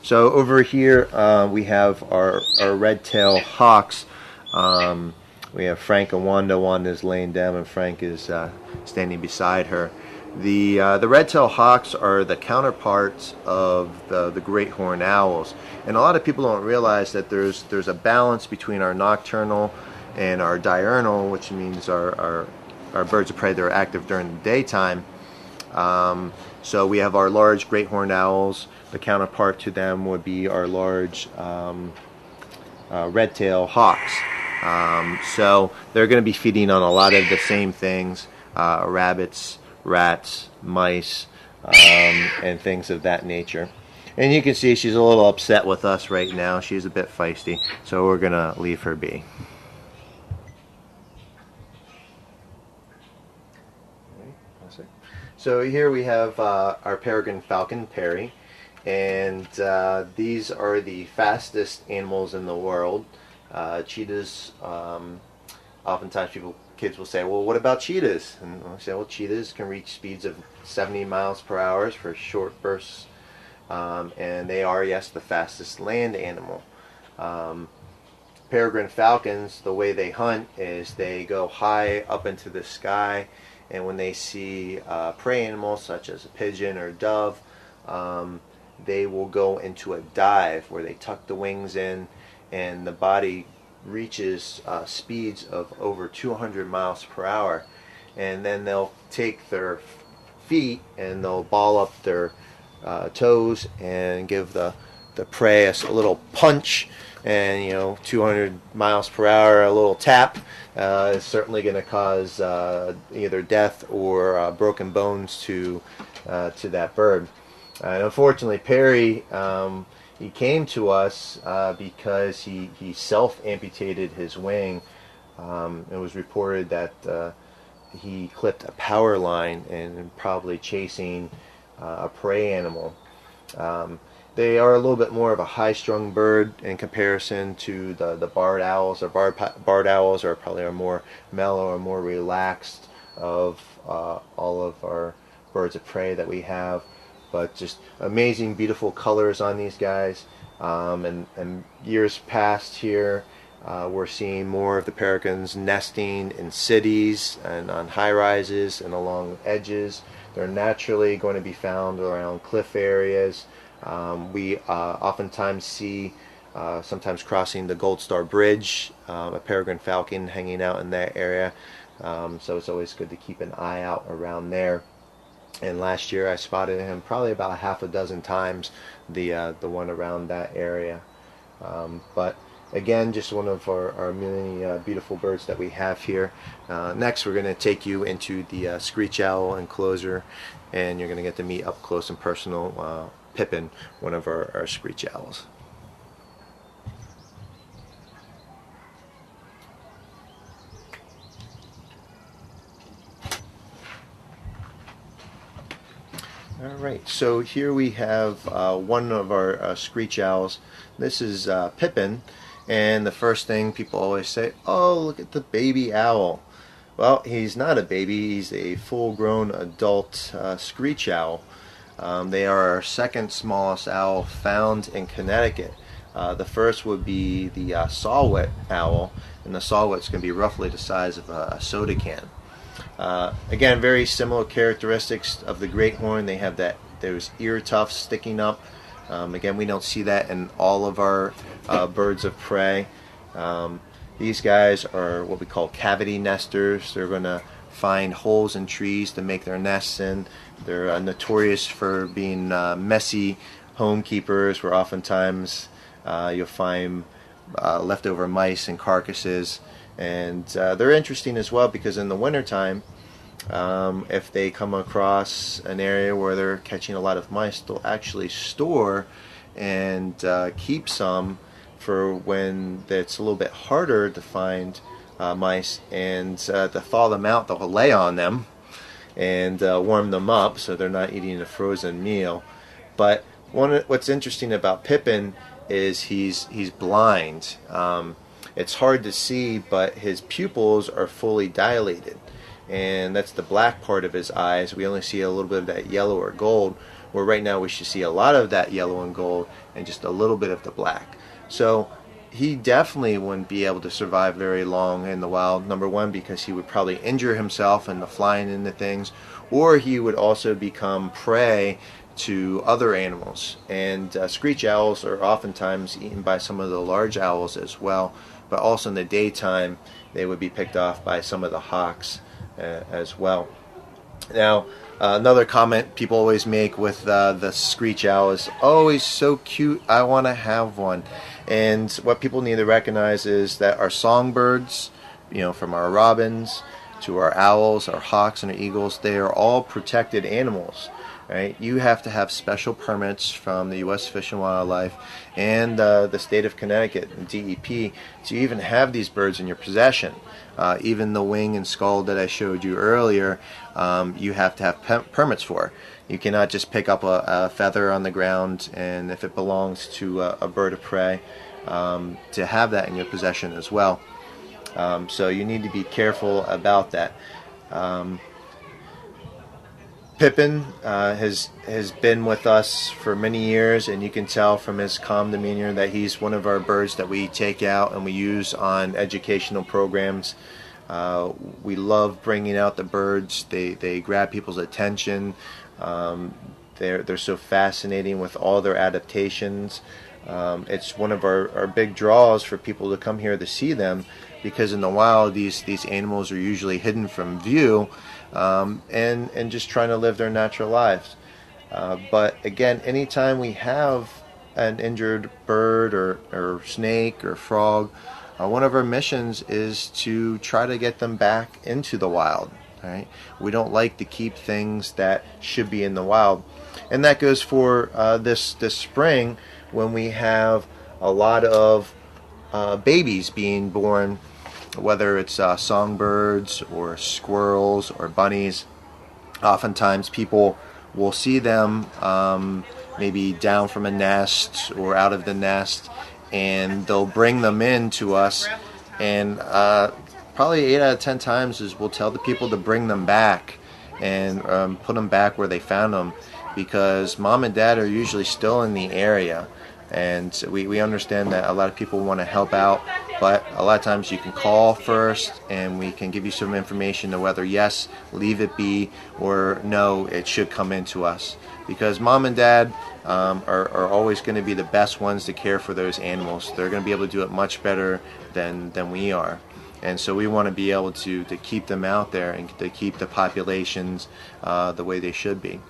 So over here we have our red-tailed hawks. We have Frank and Wanda. Wanda's laying down and Frank is standing beside her. The red-tailed hawks are the counterparts of the great horned owls, and a lot of people don't realize that there's a balance between our nocturnal and our diurnal, which means our birds of prey that are active during the daytime. So we have our large great horned owls. The counterpart to them would be our large red-tailed hawks. So they're going to be feeding on a lot of the same things: rabbits, rats, mice, and things of that nature. And you can see she's a little upset with us right now. She's a bit feisty, so we're going to leave her be. So here we have our peregrine falcon, Perry, and these are the fastest animals in the world. Cheetahs, oftentimes kids will say, well, what about cheetahs? And I'll say, well, cheetahs can reach speeds of 70 miles per hour for short bursts, and they are, yes, the fastest land animal. Peregrine falcons, the way they hunt is they go high up into the sky, and when they see prey animals such as a pigeon or dove, they will go into a dive where they tuck the wings in, and the body reaches speeds of over 200 miles per hour. And then they'll take their feet and they'll ball up their toes and give the prey a little punch. And 200 miles per hour, a little tap is certainly going to cause either death or broken bones to that bird. And unfortunately, Perry, he came to us because he self-amputated his wing. It was reported that he clipped a power line and probably chasing a prey animal. They are a little bit more of a high-strung bird in comparison to the barred owls. Barred owls are probably more mellow or more relaxed of all of our birds of prey that we have. But just amazing, beautiful colors on these guys. And years past here, we're seeing more of the peregrines nesting in cities and on high-rises and along edges. They're naturally going to be found around cliff areas. We oftentimes see, sometimes crossing the Gold Star Bridge, a peregrine falcon hanging out in that area. So it's always good to keep an eye out around there. And last year I spotted him probably about half a dozen times, the one around that area. But again, just one of our many beautiful birds that we have here. Next we're going to take you into the screech owl enclosure, and you're going to get to meet up close and personal Pippin, one of our screech owls. Alright, so here we have one of our screech owls. This is Pippin, and the first thing people always say, oh, look at the baby owl. Well, he's not a baby, he's a full-grown adult screech owl. They are our second smallest owl found in Connecticut. The first would be the saw-whet owl, and the saw-whet's going to be roughly the size of a soda can. Again, very similar characteristics of the great horn. They have those ear tufts sticking up. Again, we don't see that in all of our birds of prey. These guys are what we call cavity nesters. They're going to find holes in trees to make their nests in. They're notorious for being messy home keepers, where oftentimes you'll find leftover mice and carcasses. And they're interesting as well because in the wintertime, if they come across an area where they're catching a lot of mice, they'll actually store and keep some for when it's a little bit harder to find mice, and to thaw them out, they'll lay on them and warm them up so they're not eating a frozen meal. But what's interesting about Pippin is he's blind. It's hard to see, but his pupils are fully dilated, and that's the black part of his eyes. We only see a little bit of that yellow or gold, where right now we should see a lot of that yellow and gold and just a little bit of the black. So he definitely wouldn't be able to survive very long in the wild. Number one, because he would probably injure himself in the flying into things, or he would also become prey to other animals. And screech owls are oftentimes eaten by some of the large owls as well, but also in the daytime they would be picked off by some of the hawks as well. Now, another comment people always make with the screech owl is, "Oh, he's so cute, I want to have one." And what people need to recognize is that our songbirds, from our robins to our owls, our hawks, and our eagles, they are all protected animals. Right? You have to have special permits from the U.S. Fish and Wildlife and the state of Connecticut and DEP to even have these birds in your possession. Even the wing and skull that I showed you earlier, you have to have permits for. You cannot just pick up a feather on the ground, and if it belongs to a bird of prey, to have that in your possession as well. So you need to be careful about that. Pippin has been with us for many years, and you can tell from his calm demeanor that he's one of our birds that we take out and we use on educational programs. We love bringing out the birds. They grab people's attention. They're so fascinating with all their adaptations. It's one of our big draws for people to come here to see them, because in the wild these animals are usually hidden from view, and just trying to live their natural lives. But again, anytime we have an injured bird or snake or frog, one of our missions is to try to get them back into the wild. Right? We don't like to keep things that should be in the wild, and that goes for this spring, when we have a lot of babies being born, whether it's songbirds or squirrels or bunnies. Oftentimes people will see them maybe down from a nest or out of the nest, and they'll bring them in to us, and probably 8 out of 10 times we'll tell the people to bring them back and put them back where they found them, because mom and dad are usually still in the area. And we understand that a lot of people want to help out, but a lot of times you can call first and we can give you some information to whether yes, leave it be, or no, it should come into us. Because mom and dad are always going to be the best ones to care for those animals. They're going to be able to do it much better than we are. And so we want to be able to keep them out there and to keep the populations the way they should be.